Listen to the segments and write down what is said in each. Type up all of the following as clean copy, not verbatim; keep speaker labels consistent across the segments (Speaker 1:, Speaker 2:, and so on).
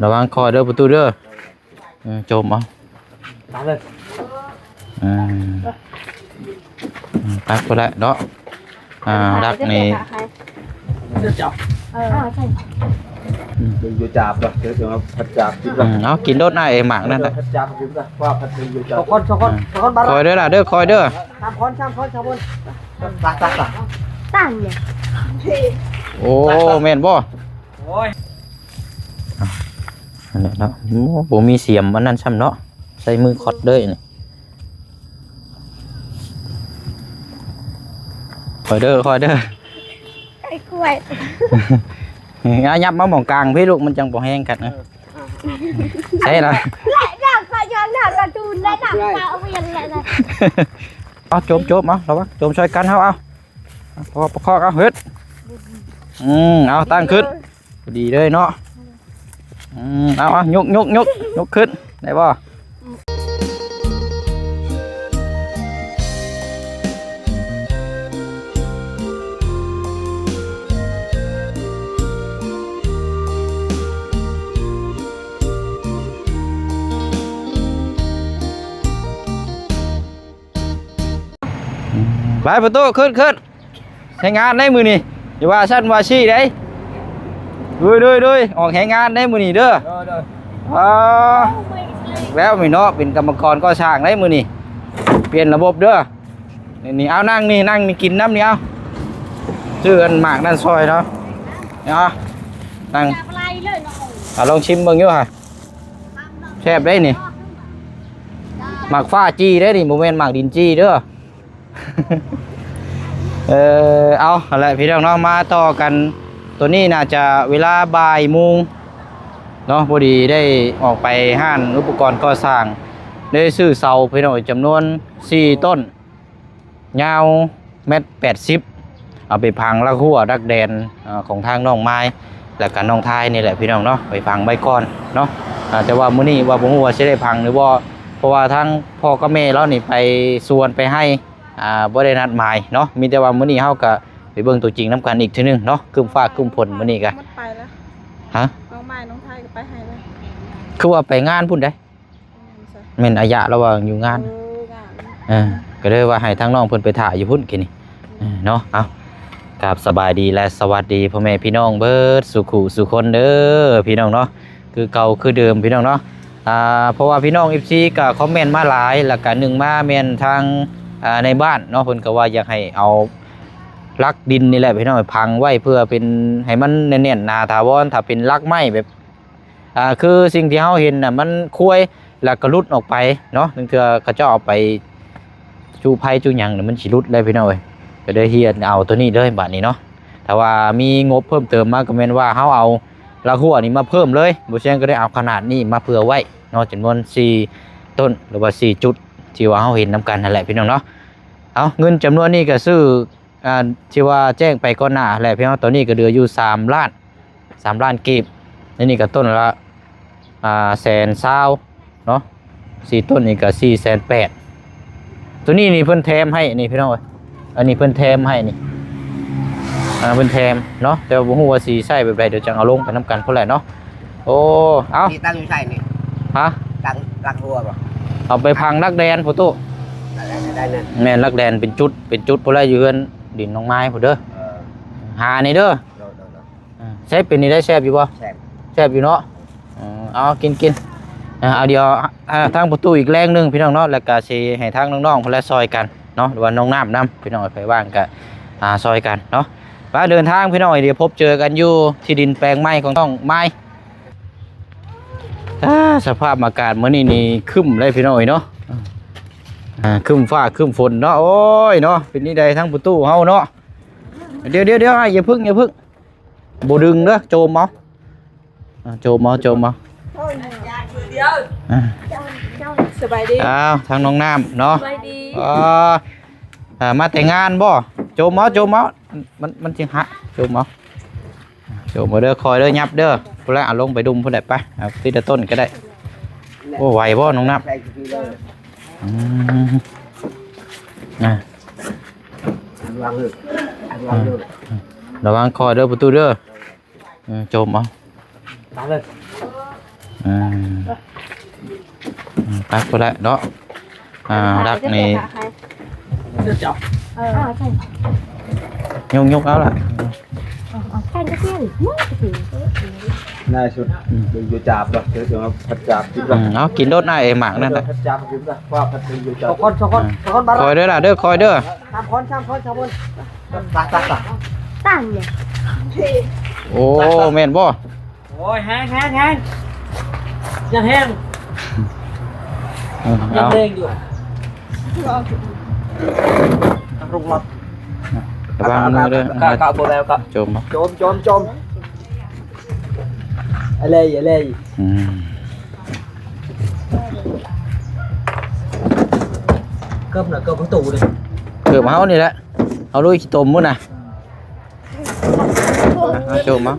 Speaker 1: ระวังคอยเด้อประตูเด้อโจมเอา
Speaker 2: ตามเลย
Speaker 1: ปักก็ได้เนาะรักนี่
Speaker 2: จับอยู่จับเลยเดี๋ยวพัดจับ
Speaker 1: เอากินรถหน้าเองหมักนั่นแหละ
Speaker 2: พัดจับอยู่นะว่าพัดอยู่จับคน
Speaker 1: คอยเด้อล่ะเด้อคอยเด้อ
Speaker 2: สามคน
Speaker 3: ตั้งเนี่ย
Speaker 1: โอ้แม่นบ่
Speaker 2: โอ้ย
Speaker 1: นั่นแหละเนาะบ่มีเสียมอันนั้นซ้ำเนาะใส่มือคอดเด้อนี่คอยเด้อ
Speaker 3: ไอ้กล้วย
Speaker 1: ยับมาหม่องกลางพี่ลูกมันจังบ่แห้งกันนะใช่ล่ะ
Speaker 3: และดักก็ย้อนดักกระตูนและดักปลาเอาเวียนแหละนะ
Speaker 1: เอาโจมเอาระวังโจมช่วยกันเอาประคองเอาเฮ็ดเอาตั้งขึ้นดีเลยเนาะเอายกขึ้นได้บ่ไปประตูขึ้นใช้งานได้มือนี่อย่าว่าชั้นว่าชี้ได้ด้วยออกแห่งานได้มือนี่เด้อแล้วมีเนาะเป็นกรรมกรก็ช่างได้มือนี่เปลี่ยนระบบเด้อนี่เอานั่งนี่กินน้ำนี่เอาชื่ออันหมากนั่นซอยเนาะเอานั่งลองชิมเบิ่งอยู่ค่ะแซ่บได้นี่หมากฟ้าจี้ได้นี่โมเมนต์หมากดินจี้เด้อเอาอะไรพี่น้องเนาะมาต่อกันตัวนี้น่าจะเวลาบ่ายโมงเนาะพอดีได้ออกไปห้างอุปกรณ์ก่อสร้างได้ซื้อเสาพี่น้องจำนวน4ต้นยาว1.80 เอาไปพังละหัวดักแดนของทางน้องไม้แล้วก็น้องทายนี่แหละพี่น้องเนาะไปพังใบก้อนเนาะแต่ว่ามื้อนี้ว่าผมว่าจะได้พังหรือว่าเพราะว่าทั้งพ่อกับแม่แล้วนี่ไปส่วนไปให้บ่ได้นัดหมายเนาะมีแต่ว่ามื้อนี้เฮาก็ไปเบิ่งตัวจริงนํกันอีกทีนึงเนาะคืมฟ้าคืมฝนมื้อนี้ก็
Speaker 3: ไปแล้ว
Speaker 1: ฮะ
Speaker 3: น้องไม้น้องไทยก็ไปให้เลย
Speaker 1: คือว่าไปงานพุ่นได้แม่นอายะระหว่างอยู่งานก็เลยว่าให้ทางน้องเพิ่นไปถ่ายอยู่พุ่นกินนี่เนาะเอากราบสบายดีและสวัสดีพ่อแม่พี่น้องเบิดสุขุสุคนเด้อพี่น้องเนาะคือเก่าคือเดิมพี่น้องเนาะเพราะว่าพี่น้อง FC ก็คอมเมนต์มาหลายแล้วก็1มาแม่นทางในบ้านเนาะเพิ่นก็ว่าอยากให้เอาลักดินนี่แหละพี่น้องพังไว้เพื่อเป็นให้มันแน่นๆหนาถาวรถ้าเป็นลักไม้แบบคือสิ่งที่เฮาเห็นน่ะมันคุ้ยแล้วก็รุดออกไปเนาะนึงเทื่อเขาเจ้าเอาไปจูไผจูหยังน่ะมันสิรุดเลยพี่น้องเอ้ยก็ได้เฮียนเอาตัวนี้เลยบัดนี้เนาะถ้าว่ามีงบเพิ่มเติมมาก็แม่นว่าเฮาเอาละหัวนี่มาเพิ่มเลยบ่เช่นก็ได้เอาขนาดนี้มาเผื่อไว้เนาะจำนวน4ต้นหรือว่า4จุดที่ว่าเฮาเห็นนำกันนั่นแหละพี่น้องเนาะเอาเงินจำนวนนี้ก็ซื้อที่ว่าแจ้งไปก่อนหน้าแหละพี่น้องตอนนี้ก็เหลืออยู่3 ล้านกีบนี่ก็ต้นละ120,000เนาะ4ต้นนี่ก็480,000ตัวนี้นี่เพิ่นแถมให้นี่พี่น้องเอ้ยอันนี้เพิ่นแถมให้นี่เพิ่นแถมเนาะแต่บ่ฮู้ว่าสิใช้แบบใดเดี๋ยวจังเอาลงไปนำกันพุ่นแหละเนาะโอ้เอา
Speaker 2: นี่ตั้งอยู่ใช่นี่
Speaker 1: ฮะ
Speaker 2: ตั้งหัวบ่
Speaker 1: เอาไปพังรักแดนโฟโต้
Speaker 2: ได้เนี่ย
Speaker 1: แม่นรักแดนเป็นจุดพุ่นละอยู่เฮือนดินน้องไม้พุ่นเด้อหานี่เด้อใช้เป็นนี่ได้แซ่บอยู่บ่แซ่บอยู่เนาะเอากินเอาเดี๋ยวทางประตูอีกแรงนึงพี่น้องเนาะแล้วก็สิให้ทางน้องๆเพิ่นละซอยกันเนาะหรือว่าน้องน้ำนำพี่น้องไปว่างก็ซอยกันเนาะว่าเดินทางพี่น้องเดี๋ยวพบเจอกันอยู่ที่ดินแปลงไม้ของน้องไม้สภาพอากาศมื้อนี้นี่ครึ้มเลยพี่น้องเนาะครึ้มฟ้าครึ้มฝนเนาะโอ้ยเนาะเป็นนี่ใดทั้งประตูเฮาเนาะเดี๋ยวอย่าพึ่งบ่ดึงเด้อโจมเอาโจมเอา
Speaker 3: สบายดี
Speaker 1: ทางน้องน้ำเนาะ
Speaker 3: สบายดี
Speaker 1: มาแต่งงานบ่โจมเอามันสิหะโจมเอาเด้อคอยเด้อยับเด้อพุ่นละเอาลงไปดุมพุ่นได้ไปเอาทีละต้นก็ได้โอ้ไหวบ่น้องน้ำระวังคอยเด้อประตูเด้อโจมเอา ไปก็ได้เนาะรักนี่
Speaker 2: จับ
Speaker 3: ใช่
Speaker 1: ยกเอาล่ะ
Speaker 3: ใช่ก็เพื่อนมั่วถึง
Speaker 2: น่าสุดอยู่จับบ่เดี๋ยวผัดจับกินบ่
Speaker 1: เอากินรถหน้าหมากนั่นแหละ
Speaker 2: ผัดจับกินบ่ว่าผัดอยู่จับคนบ้าน
Speaker 1: คอยเด้อล่ะเด้อคอยเด้อ
Speaker 2: 3 คนตัก
Speaker 3: ต่างเนี่ย
Speaker 1: โอ้แม่นบ่
Speaker 2: โอ้ยแห้งยังแห้ง
Speaker 1: เอา
Speaker 2: เด้งอยู่รุงรับ
Speaker 1: ระวังมือเด้อก
Speaker 2: ะบ่แล้วกะ
Speaker 1: จม
Speaker 2: จมอะไร เกิบน่ะเกิบประตูดิ
Speaker 1: เกือบเฮานี่แหละเอาลุยขี้ตมมื้อน่ะจมเอา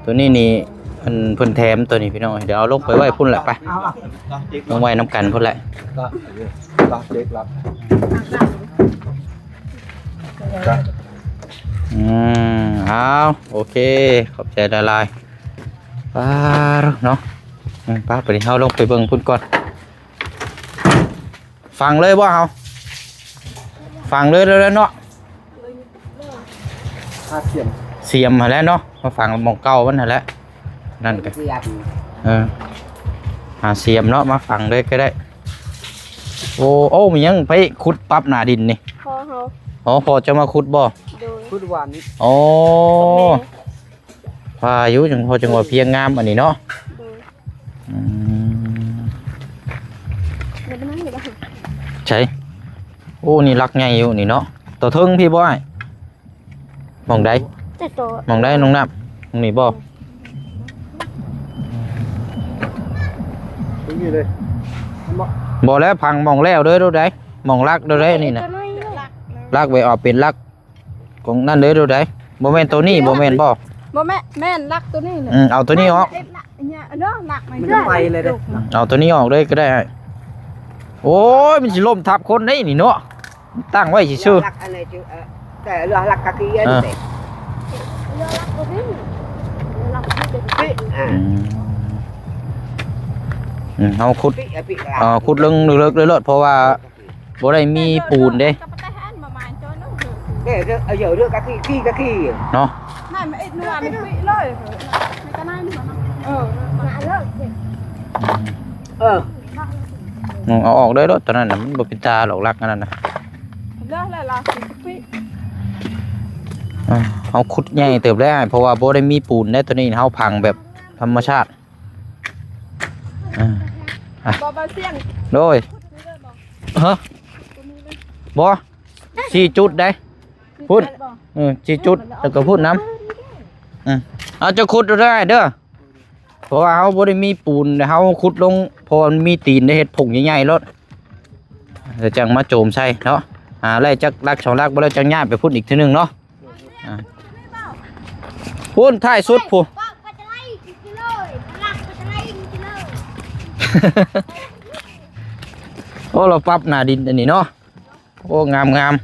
Speaker 1: ตัวนี้นี่เพิ่นแถมตัวนี้พี่น้องเดี๋ยวเอาลงไปไว้พุ่นแหละไปลงไว้น้ำกันพุ่นแหละ
Speaker 2: ก็เด็กรับ
Speaker 1: เอาโอเคขอบใจละลายป้าเนาะป้าไปเฮาลงไปเบิ่งพุ่นก่อนฟังเลยบ่เฮาฟังเลยแล้วเนาะ
Speaker 2: เสียม
Speaker 1: เสียมมาแล้วเนาะมาฟังหมองเก่ามันนั่นแหละนั่นก็หาเสียมเนาะมาฟังเลยก็ได้โอ้มันยังไปขุดปรับหน้าดินนี่
Speaker 3: พอเขา
Speaker 1: อ๋อพอจะมาขุดบ่
Speaker 3: โดย
Speaker 2: พูดหวาน
Speaker 1: อ๋อพายุจังพอจังว่าเพียงงามอันนี้เนาะ
Speaker 3: โดย
Speaker 1: อืม
Speaker 3: เดี๋ยวไปนั่งอยู่บ้าน
Speaker 1: ใช่โอ้นี่รักไงอยู่นี่เนาะตัวเทิงพี่บ่ไอ้มองได้
Speaker 3: แต่ตัว
Speaker 1: มองได้น้องน้ำมองนี่บ่
Speaker 2: นี่เลย
Speaker 1: บ่แล้วพังมองแล้วเด้อดูได้มองรักดูได้นี่น่ะรักไว้ออกเป็นรักของนั่นเด้อดูได้บ่แม่นตัวนี้บ่แม่นบ่
Speaker 3: บ่แม่นรักตัวนี้เลย
Speaker 1: เอาตัวนี้ออก
Speaker 3: เนี่ยเนาะรักมัน
Speaker 2: มันจะไปเลยเด้
Speaker 1: เอาตัวนี้ออกเลยก็ได้โอ้ยมันสิล้มทับคนได้นี่เนาะตั้งไว้ซื่อ
Speaker 2: รักอะไรchứแต่เรือรักกะกี้อันนี้
Speaker 3: รักตัวนี้รักตัวนี้
Speaker 1: เอาขุด
Speaker 2: ปิ
Speaker 1: ขุดเลิกๆเลยเพราะว่าบ่ได้มีปูนเด้
Speaker 2: để ở giờ đưa các khi
Speaker 1: เนาะ
Speaker 3: ไม่มาอีกหน่วยไม่ปีเลยไม่ก็ได้นี่มาเลิก
Speaker 1: เอาออกได้รถตอนนั้นน่ะมันบ่เป็นตาหรอกรักอันนั้นน่ะ
Speaker 3: เลิกเลยล่ะปี
Speaker 1: เอาขุดใหญ่เติบได้เพราะว่าบ่ได้มีปูนได้ตัวนี้เฮาพังแบบธรรมชาติ
Speaker 3: บ่เสียง
Speaker 1: โดยฮะบ่4จุดได้พุ่น4จุดแล้วก็พุ่นน้ำเอาจะขุดได้เด้อเพราะว่าเฮาบ่ได้มีปูนเฮาขุดลงพอมันมีตีนได้เฮ็ดผงใหญ่ๆรถเดี๋ยวจังมาโจมใส่เนาะไล่จักลัก2ลักบ่แล้วจังย้ายไปพุ่นอีกทีนึงเนาะพุ่นท้ายสุดพุ่น โอ้เราปรับหน้าดินอันนี้เนาะโอ้งาม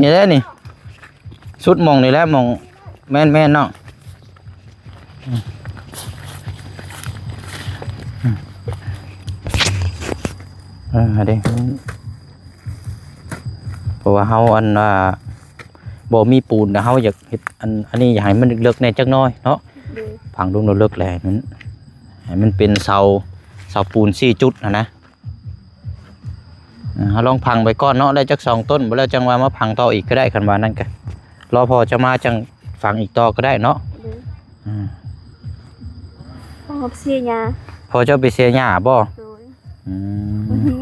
Speaker 1: นี่แหละนี่สุดมองนี่แหละมองแม่นเนาะเด้เพราะว่าเฮาอันบ่มีปูนนะเฮาอยากเฮ็ดอันนี้อยากให้มันเลิกๆแน่จักหน่อยเนาะพังลงเลิกๆแหละให้มันเป็นเสาปูน4จุดนะลองพังไปก่อนเนาะได้จัก2ต้นบ่แล้วจังว่ามาพังต่ออีกก็ได้คันว่านั่นก็รอพอจะมาจังฝังอีกต่อก็ได้เนาะ
Speaker 3: พอเสียยา
Speaker 1: พอจะไปเสียหญ้าบ่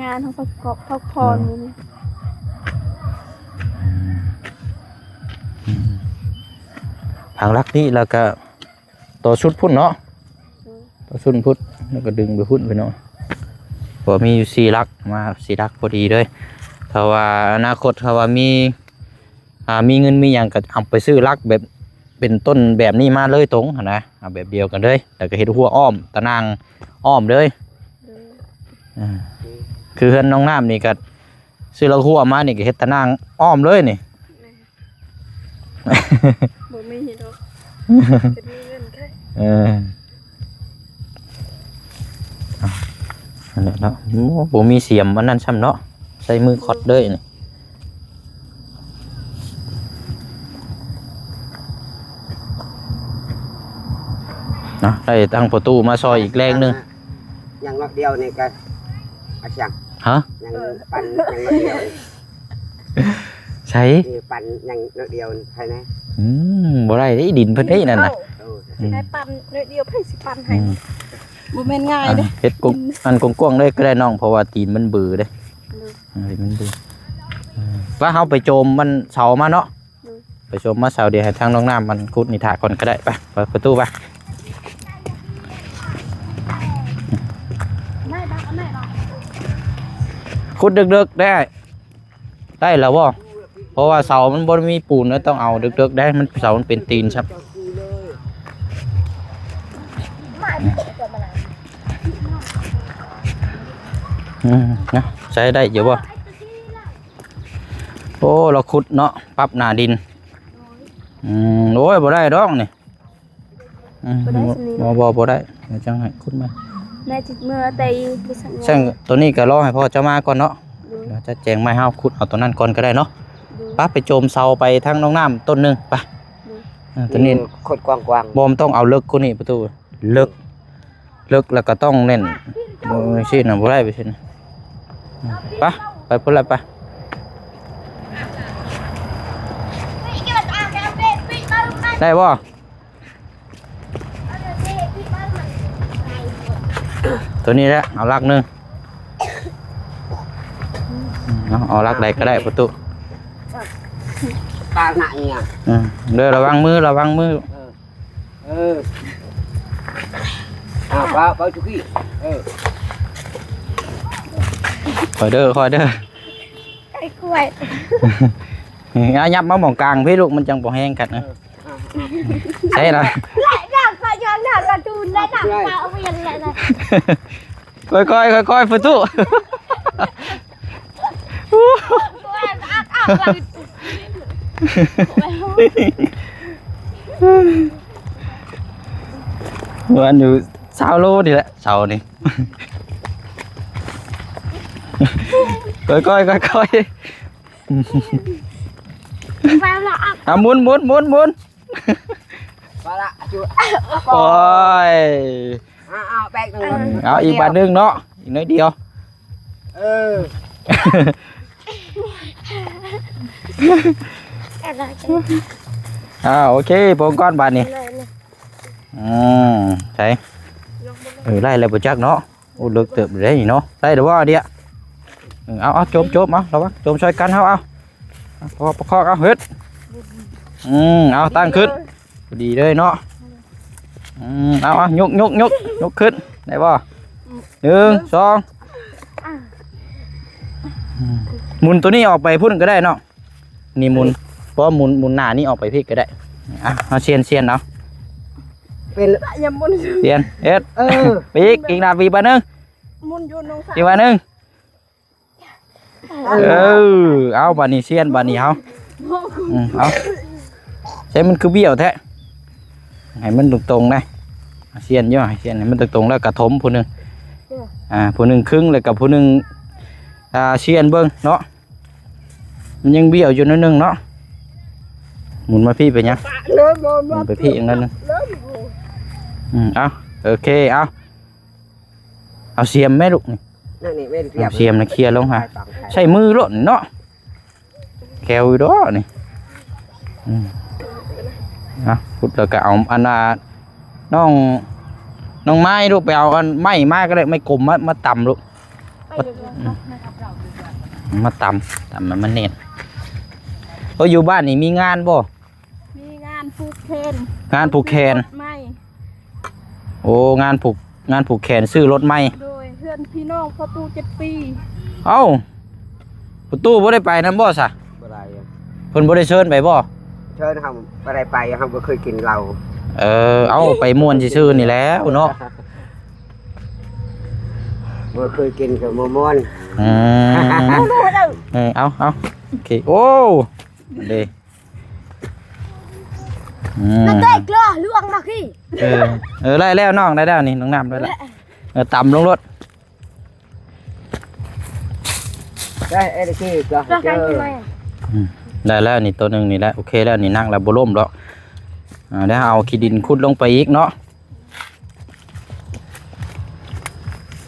Speaker 3: งานเขาพักผ่อน
Speaker 1: พังรักนี่แล้วก็ต่อชุดพุ่นเนาะต่อชุดพุ่นแล้วก็ดึงไปพุ่นไปเนาะพอมีอยู่4ลักมา4ลักพอดีเลยถ้าว่าอนาคตถ้าว่ามีเงินมีอย่างก็เอาไปซื้อลักแบบเป็นต้นแบบนี้มาเลยตรงนะแบบเดียวกันเลยแต่ก็เห็ดหัวอ้อมตะนางอ้อมเลยคือเฮือนน้องน้ำนี่ก็ซื้อลักหัวมานี่ก็เห็ดตะนางอ้อมเลยนี่
Speaker 3: บ่มีเห็ด จะมีเงินแค่
Speaker 1: นั่นแหละเนาะบ่มีเสียมอันนั้นซ้ำเนาะใส่มือคอดเด้อนี่เนาะได้ตั้งประตูมาซอยอีกแรงหนึง
Speaker 4: อย่างรอบเดียวนี่ก็อาช่าง
Speaker 1: ฮะ
Speaker 4: อย่างปั่นอย่างรอบเดียว
Speaker 1: ใช่
Speaker 4: นี่ปั่นอย่างรอบเดียวใช่ไหม
Speaker 1: บ่ได้ได้ดินเพิ่นได้นั่นน่ะ
Speaker 3: ให้ปันเดียวไผสิปันให้บ่แม่นง่ายเด้
Speaker 1: เฮ็ดกุ้งอันกว้างๆได้ก็ได้น้องเพราะว่าตีนมันบือเด้ตีนมันบือว่าเฮาไปโจมมันเสามาเนาะไปโจมมาเสาเดี๋ยวให้ทางน้องน้ำมันขุดนิทาก่อนก็ได้ไปเปิดประตูไป
Speaker 3: ได้บ้างอันไหนเนาะ
Speaker 1: ขุดดึกๆได้แล้วบ่เพราะว่าเสามันบ่มีปูนแล้วต้องเอาดึกๆได้มันเสามันเป็นตีนครับนะใช้ได้เยอะบ่โอ้เราขุดเนาะปรับหน้าดินโอ้ยบ่ได้ดอกนี่บ่ได้เดี๋ยวจังให้ขุดมา
Speaker 3: แม่จิเมื่อใดไปสั่ง
Speaker 1: ช่างตัวนี้ก็รอให้พ่อเจ้ามาก่อนเนาะเดี๋ยวจะแจงไม้เฮาขุดเอาตัวนั้นก่อนก็ได้เนาะป้าไปโจมเสาไปทางน้องน้ำต้นนึงไปตัวนี้
Speaker 4: ขดกว้าง
Speaker 1: บอมต้องเอาเลิกกูนี่ประตูเลิกแล้วก็ต้องเล่นชิ้นน่ะบ่ได้ไปชิ้นไปพุ่นละไปได้บ่ตัวนี้แหละเอาลักนึงเอาลักใดก็ได้ประตู
Speaker 4: ๆปลาหนักเนี่ย
Speaker 1: เด้อระวังมือ
Speaker 4: ปลาจุกี้
Speaker 1: คอยเด้อ
Speaker 3: ไอ้กล้วย
Speaker 1: ยับมาหม่องกลางพี่ลูกมันจังบ่แห้งกันนะใช่นะ
Speaker 3: อยากก็ย้อนหาการ์ตูนได้หนังตาเอาไปยังไงนะ
Speaker 1: ค่อยประตู วันอยู่เสาโลดีแหละเสานี่ค่อย
Speaker 3: แฟนละอ่ะ
Speaker 1: เอาหมุน
Speaker 4: ปลาละจุ
Speaker 1: โอ้ย
Speaker 4: แบกหนึ่ง
Speaker 1: เอาอีกบาทนึงเนาะอีกน้อยเดียว โอเคปงก้อนบาทนี่ใช่ไล่อะไรไปจักเนาะโอ้เลิกเติบได้เนาะได้เดี๋ยวว่าเดียเอาโจมเอาเราโจมช่วยกันเอาพอประคองเอาเฮ็ดเอาตั้งขึ้นดีเลยเนาะเอายกขึ้นได้ป่ะ1 2หมุนตัวนี้ออกไปพุ่นก็ได้เนาะนี่หมุนเพราะหมุนหน้านี่ออกไปพี่ก็ได้เอาเชียนเอา
Speaker 4: เป็น
Speaker 3: อย่ามุน
Speaker 1: เชียนเอ็ดปีกอีกนาวีบานึง
Speaker 3: มุนอยู่น้องสาว
Speaker 1: อีกบานึงเอาบานี่เชียนบานี่เอาใช้มันคือเบี้ยวแท้ให้มันตรงๆได้เชียนย่อเชียนให้มันตรงๆแล้วกระทมผู้หนึ่งผู้หนึ่งครึ่งแล้วกับผู้หนึ่งเชียนเบิ้งเนาะมันยังเบี้ยวอยู่นิดนึงเนาะหมุนมาพี่ไปยังหมุนไปพี่อย่างนั้นนึงเอาโอเคเอาเสียมแม่ลูกนี่
Speaker 4: นั่นนี่ไม่ได้
Speaker 1: เสียมนะเคลียร์ลงฮะใช้มือหล่นเนาะแกวอยู่ด้อนี่พุดแล้วก็เอาอันน้องไม้ลูกไปเอาอันไม้มาก็ได้ไม่กลมมาต่ำลูกมาต่ำมันเน็ตอยู่บ้านนี่มีงานบ่
Speaker 3: มีงานผูกแขน
Speaker 1: งานผูกแขน
Speaker 3: ไม่
Speaker 1: โอ้งานผูกแขนซื้อรถใหม่
Speaker 3: โดยเพื่อนพี่น้องพ่อปู่7 ปี
Speaker 1: เอ้าประตูบ่ได้ไปนำบ่ซะ
Speaker 4: อะไร
Speaker 1: เพิ่นบ่ได้เชิญไปบ่
Speaker 4: เชิญทำอะไรไปเขาก็เคยกินเรา
Speaker 1: เอาไปม่วนซื่อๆนี่แล้วเนาะ
Speaker 4: เมื่อเคยกินกับมะม่วน
Speaker 1: เอาโอเคโอ้เด้
Speaker 5: nó tệ cơ luồng mà khi
Speaker 1: ไล่แล้วน้องได้แล้วนี่น้องน้ำได้แล้วต่ำลงรถ
Speaker 4: đây đây kia cho
Speaker 5: ra cái gì mày
Speaker 1: ได้แล้วนี่ตัวหนึ่งนี่แหละโอเคแล้วนี่นั่งแล้วบ่ล่มดอกได้เอาขี้ดินขุดลงไปอีกเนาะ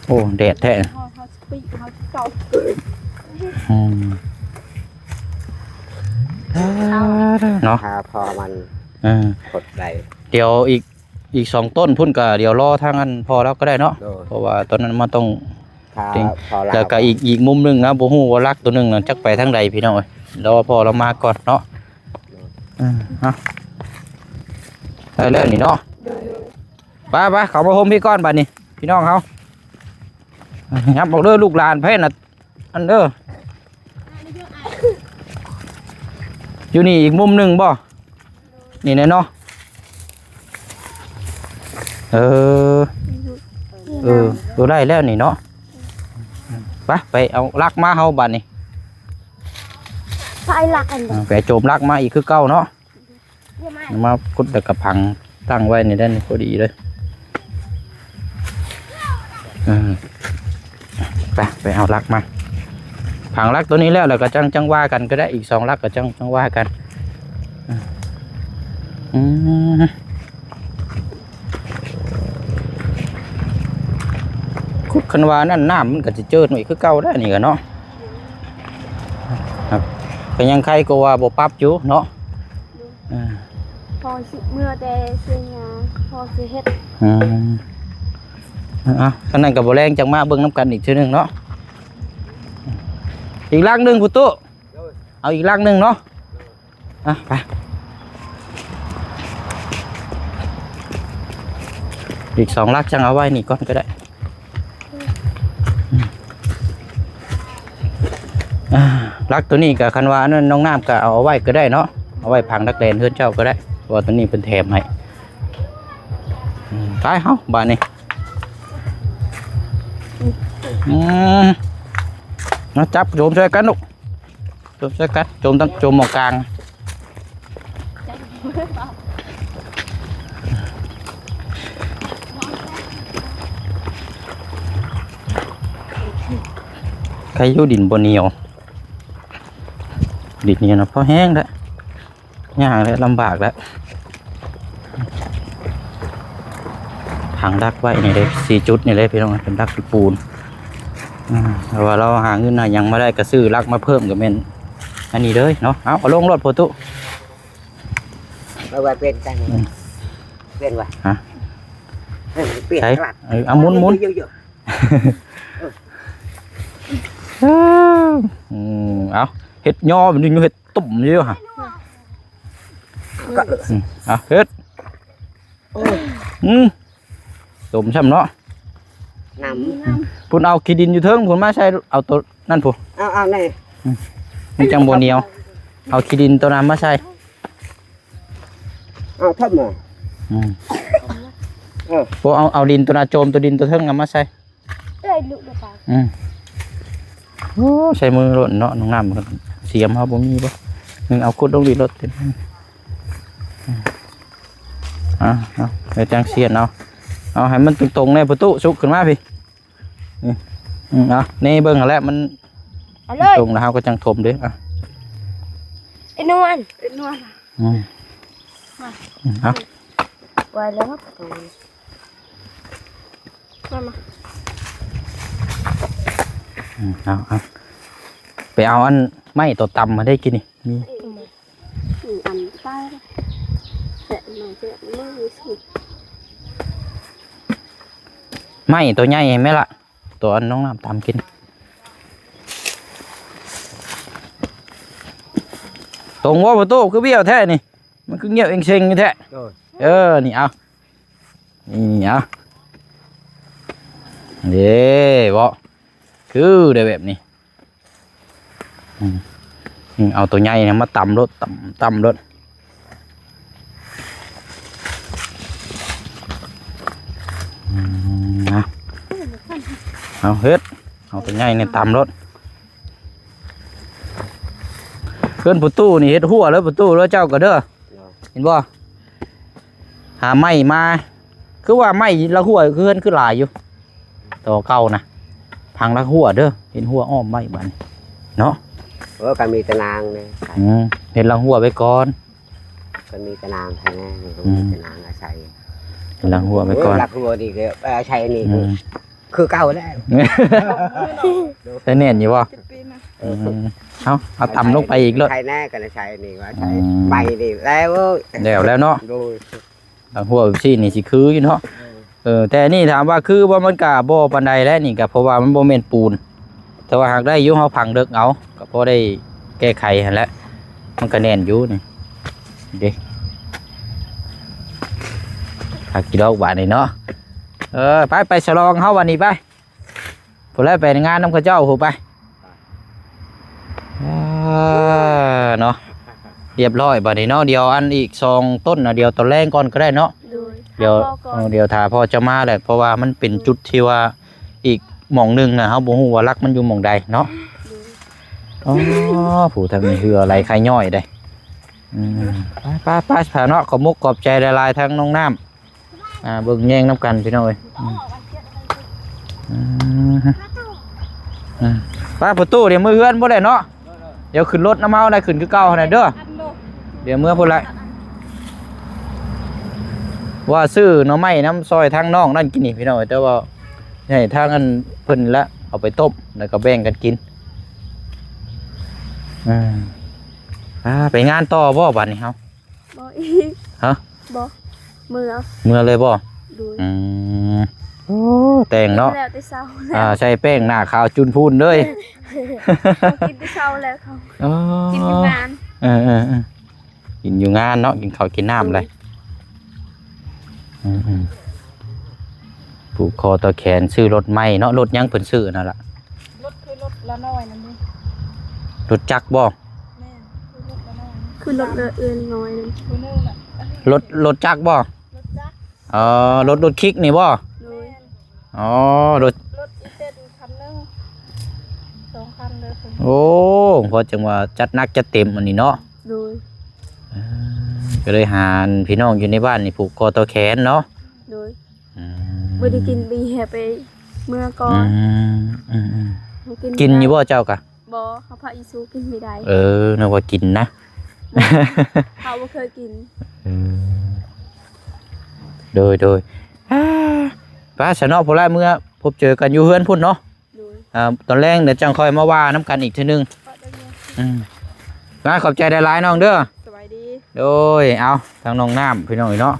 Speaker 1: โอ้แดดแท้
Speaker 3: เขาปีเขาเก่า
Speaker 1: เนาะ
Speaker 4: hà phò mình กดได้
Speaker 1: เดี๋ยวอีก2ต้นพุ่นก็เดี๋ยวรอทางอันพอแล้วก็ได้เนาะ
Speaker 4: โดย
Speaker 1: เพราะว่าตอนนั้นมันต้อง
Speaker 4: ถ้า
Speaker 1: จริง
Speaker 4: พอเรา
Speaker 1: แล้วก็อีกมุมหนึงนะบ่ฮู้ว่ารักตัวหนึงน่ะจักไปทางใดพี่น้องเอ้ยแล้วพอเรามาก่อนเนาะฮะได้แล้วนี่เนาะไปเขามาโฮมพี่ก้อนบัดนี้พี่น้องเขายับบอกเด้อลูกหลานเพิ่นน่ะอันเด้ออยู่นี่อีกมุมหนึงบ่นี่แน่เนาะดูได้แล้วนี่เนาะไปเอาลักมาเฮาบัดนี้
Speaker 5: phải lạc anh
Speaker 1: ไปโจมลักมาอีกคือเก่าเนาะ
Speaker 5: nhưng mà
Speaker 1: มาคุดแต่กระพังตั้งไว้นี่ได้นี่พอดีเลยไปเอาลักมาผังลักตัวนี้แล้วก็จังว่ากันก็ได้อีก2ลักก็จังว่ากันคุดคันวานั่นน้ำมันก็จะเจิดหน่อยคือเก่าได้นี่กันเนาะครับก็ยังใครก็ว่าบ่ปรับอยู่เนาะ
Speaker 5: พอสิเมื่อแต่เสียงาพอสิเฮ็ด
Speaker 1: ขนาดกับบ่แรงจังมาเบิ่งน้ำกันอีกทีนึงเนาะอีกลักหนึ่งพุตุเอาอีกลักหนึ่งเนาะไปอีก2ลักจังเอาไว้นี่ก่อนก็ได้ลักตัวนี้กับคันวานั่นน้องน้ำก็เอาไว้ก็ได้เนาะเอาไว้พังนักเรียนเพื่อนเจ้าก็ได้เพราะว่าตัวนี้เป็นแถมให้ไปเฮาบ้านนี้nóจับโจมช่วยกันลูกโจมช่วยกันโจมตั้งโจมหมอกกลางใครอยู่ดินบนเหนียวดินเหนียวนะเพราะแห้งแล้วยากแล้วลำบากแล้วทางดักไว้นี่เลย4 จุดนี่เลยพี่น้องเป็นดักปูนแต่ว่าเราหาเงินน่ะยังไม่ได้กระซื้อรักมาเพิ่มกับเมนอันนี้เลยเนาะเอาลงรถโพตุ
Speaker 4: เอาไว้เป็นกันเป็นไว้
Speaker 1: ฮะ
Speaker 4: เปลี่ยน
Speaker 1: ใช่
Speaker 4: กลัด
Speaker 1: เอาหมุน
Speaker 4: เยอะ
Speaker 1: เอาเห็ดย่อมันอยู่เห็ดตุ่มเยอะฮะเอาเห็ดตุ่มช่ำเนาะ
Speaker 4: ๆน้ำ
Speaker 1: พุ่นเอาขี้ดินอยู่เทิงพุ่นมาใช้เอาตัวนั่นพุ่น
Speaker 4: เอานี่
Speaker 1: มันจังบนเหนียวเอาขี้ดินตัวนั้นมาใช้
Speaker 4: เอาทับหมอ
Speaker 1: พวกเอาดินตัวนั้นโจมตัวดินตัวเทิงเอามาใช้
Speaker 5: đây lụ được phải
Speaker 1: โอ้ใช้มือรถเนาะน้องน้ำมันเสียมเขาบ่มีบ่นึงเอาคุดลงดินรถเต็มเอาไปจังเสียนเอาให้มันตรงๆในประตูสุกขึ้นมาพี่นี่นี่เบิ่งแล้วมัน
Speaker 5: anh ơi
Speaker 1: ตรงแล้วเขาก็จังถมเด้อ
Speaker 5: anh nuan
Speaker 3: เป็นนวล
Speaker 1: เอา
Speaker 5: quay lắm
Speaker 1: เอาไปเอาอันไม้ตัวต่ำมาได้กินนี่มี
Speaker 3: อันใต้แต่หน่อยจะไม่สุด
Speaker 1: ไม้ตัวใหญ่ไหมล่ะตัวอันน้องน้ำตามกินตรงว่าประตูคือเบี้ยวแท้นี่มันคือเงียบเองเชงแท้นี่เอานี่เอาเด้บ่คือได้แบบนี้เอาตัวใหญ่เนี่ยมาตำรถตำรถเอาเฮ็ดเอาตัวใหญ่เนี่ยตำรถเพื่อนประตูนี่เฮ็ดหัวแล้วประตูแล้วเจ้าก็เด้อเห็นบ่ หาไม้มาคือว่าไม้ละหัวคือเพิ่นคือหลายอยู่ตัวเก่านะพังละหัวเด้อเห็นหัวอ้อมไม้บัดนี้เนาะ
Speaker 4: ก็มีตะนางเนี่ย
Speaker 1: เห็นละหัวไว้ก่อน
Speaker 4: ก็มีตะนางใช่ไหมก็มีตะนางอาศัย
Speaker 1: เห็นละหัวไว้ก่อน
Speaker 4: หลักหัวดีก็อาศัยนี่คือเก่าแล้ว
Speaker 1: ได้เน่นอยู่บ่
Speaker 3: 10 ปีนะ
Speaker 1: เอาต่ำลงไปอีกเลย
Speaker 4: ใช้แน่กันใช้นี่ว่าใช้ใบนี่แล้ว
Speaker 1: แล้วเนาะ
Speaker 4: โดย
Speaker 1: ละหัวซี่นี่สิคืออยู่เนาะแต่นี่ถามว่าคือว่ามันก็บ่ปานใดแล้วนี่ก็เพราะว่ามันบ่แม่นปูนแต่ว่าหากได้อยู่เฮาพังเดึกเอาก็พอได้แก้ไขหั่นแหละมันก็แน่นอยู่นี่เด้หากี่ดอกบาดนี่เนาะไปฉลองเฮาวันนี้ไปพุ่นแล้วไปงานนำเขาเจ้าโหไปเนาะเรียบร้อยบัดนี้เนาะเดี๋ยวอันอีก2ต้นนะเดี๋ยวตอนแรกก่อนก็ได้เนาะ
Speaker 5: โดย
Speaker 1: เดี๋ยวถ้าพ่อจะมาแหละเพราะว่ามันเป็นจุดที่ว่าอีกหม่องหนึงนะเฮาบ่ฮู้ว่ารักมันอยู่หม่องใดเนาะอ๋อผู้ทางนี้คืออะไรใครย่อยได้ไปพาเนาะขอบมุกขอบใจหลายๆทั้งน้องน้ำเบิ่งแย่งน้ำกันพี่น้อยป้าประตูเดี๋ยวมือเฮือนบ่ได้เนาะเดี๋ยวขึ้นรถน้ำเมาได้ขึ้นคือเก่าหั่นน่ะเด้อเดี๋ยวเมื่อพุ่นละว่าซื้อหน่อไม้น้ำซอยทางน้องนั่นกินนี่พี่น้อยแต่ว่าให้ทางอันเพิ่นละเอาไปต้มแล้วก็แบ่งกันกินไปงานต่อบ่บัดนี้เฮา
Speaker 5: บ่อีก
Speaker 1: ฮะ
Speaker 5: บ่เมื่อ
Speaker 1: เลยบ่
Speaker 5: โดย
Speaker 1: โอ้แต่งเนาะ
Speaker 5: แล้วแต่เช้าแล้ว
Speaker 1: ใส่แป้งหน้าขาวจุนพูนเลย
Speaker 5: กินแต่เช้าแล้วเขา
Speaker 1: อ๋อ
Speaker 5: กินอยู่งาน
Speaker 1: กินอยู่งานเนาะกินข้าวกินน้ำเลยผูกคอต่อแขนซื้อรถใหม่เนาะรถยังเพิ่นซื้อนั่นล่ะ
Speaker 3: รถคือรถละน้อยนั่นนี่
Speaker 1: รถจักรบ่
Speaker 3: แม่คือรถละน้อย
Speaker 5: คือรถเอื้อนน้อยนึง
Speaker 3: คือนึงน่ะ
Speaker 1: รถจักรบ่
Speaker 3: รถจักร
Speaker 1: รถคลิกนี่บ่
Speaker 5: โดย
Speaker 1: อ๋อรถ
Speaker 3: รถอีเต็ดคันนึง2คันเลยคุณ
Speaker 1: โอ้พอจังว่าจัดหนักจัดเต็มอันนี้เนาะ
Speaker 5: โดย
Speaker 1: ก็เลยหาพี่น้องอยู่ในบ้านนี่ผูกคอต่อแขนเนาะ
Speaker 5: โดยบ่ได้กินบีแฮไปเมื่อก่อน
Speaker 1: กินอยู่บ่เจ้ากะ
Speaker 5: บ่เขาพาอีซูกินไม่ได้
Speaker 1: นึกว่ากินนะ
Speaker 5: เขาบ่เคยกิน
Speaker 1: โดยป้าฉันเนาะพอละเมื่อพบเจอกันอยู่เฮือนพุ่นเนาะ
Speaker 5: โดย
Speaker 1: ตอนแรกเดี๋ยวจังคอยมาว่าน้ำกันอีกทีนึง
Speaker 3: ก็ได้เนี่ย
Speaker 1: มาขอบใจได้หลายน้องเด้อ
Speaker 3: สบายดี
Speaker 1: โดยเอาทางน้องน้ำพี่น้องอีกเนาะ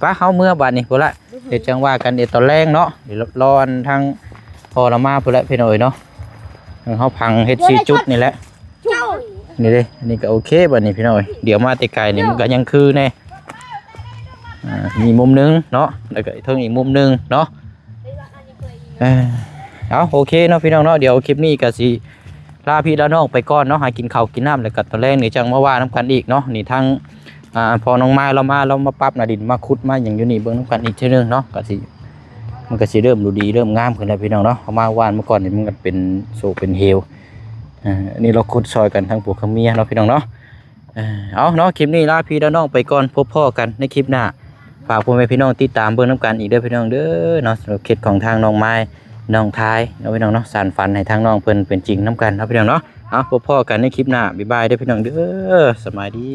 Speaker 1: ป้าเขาเมื่อบัดนี้พอละเดี๋ยวจังว่ากันเดี๋ยวตอนแรกเนาะเดี๋ยวรอทางพอละมาพอละพี่น้องเนาะเขาพังเฮ็ดซีจุดนี่แหละนี่เลยนี่ก็โอเคบัดนี้พี่น้อยเดี๋ยวมาแต่ไกลนี่มันก็ยังคือแน่มีมุมนึงเนาะแล้วก็อีกมุมนึงเนาะเอาโอเคเนาะพี่น้องเนาะเดี๋ยวคลิปนี้ก็สิลาพี่ลาน้องไปก่อนเนาะหากินข้าวกินน้ำแล้วก็ตอนแรกนี่จังมาว่าน้ำกันอีกเนาะนี่ทั้งพอน้องไม้เรามาปรับดินมาขุดมาอย่างอยู่นี่เบิ่งน้ำกันอีกทีนึงเนาะก็สิมันก็สิเริ่มดูดีเริ่มงามขึ้นแล้วพี่น้องเนาะเอามาว่านเมื่อก่อนนี่มันก็เป็นโซเป็นเฮลอันนี้เราขุดซอยกันทั้งผัวกับเมียเนาะพี่น้องเนาะเอาเนาะคลิปนี้ลาพี่ลาน้องไปก่อนพบพ่อกันในคลิปหน้าฝากพ่อแม่พี่น้องติดตามเบิ่งน้ำกันอีกเด้อพี่น้องเด้อเนาะสำหรับเคล็ดของทางน้องไม้น้องทายเนาะพี่น้องเนาะสานฝันให้ทางน้องเพิ่นเป็นจริงน้ำกันเนาะพี่น้องเนาะเอาพบพ่อกันในคลิปหน้าบ๊ายบายเด้อพี่น้องเด้อสบายดี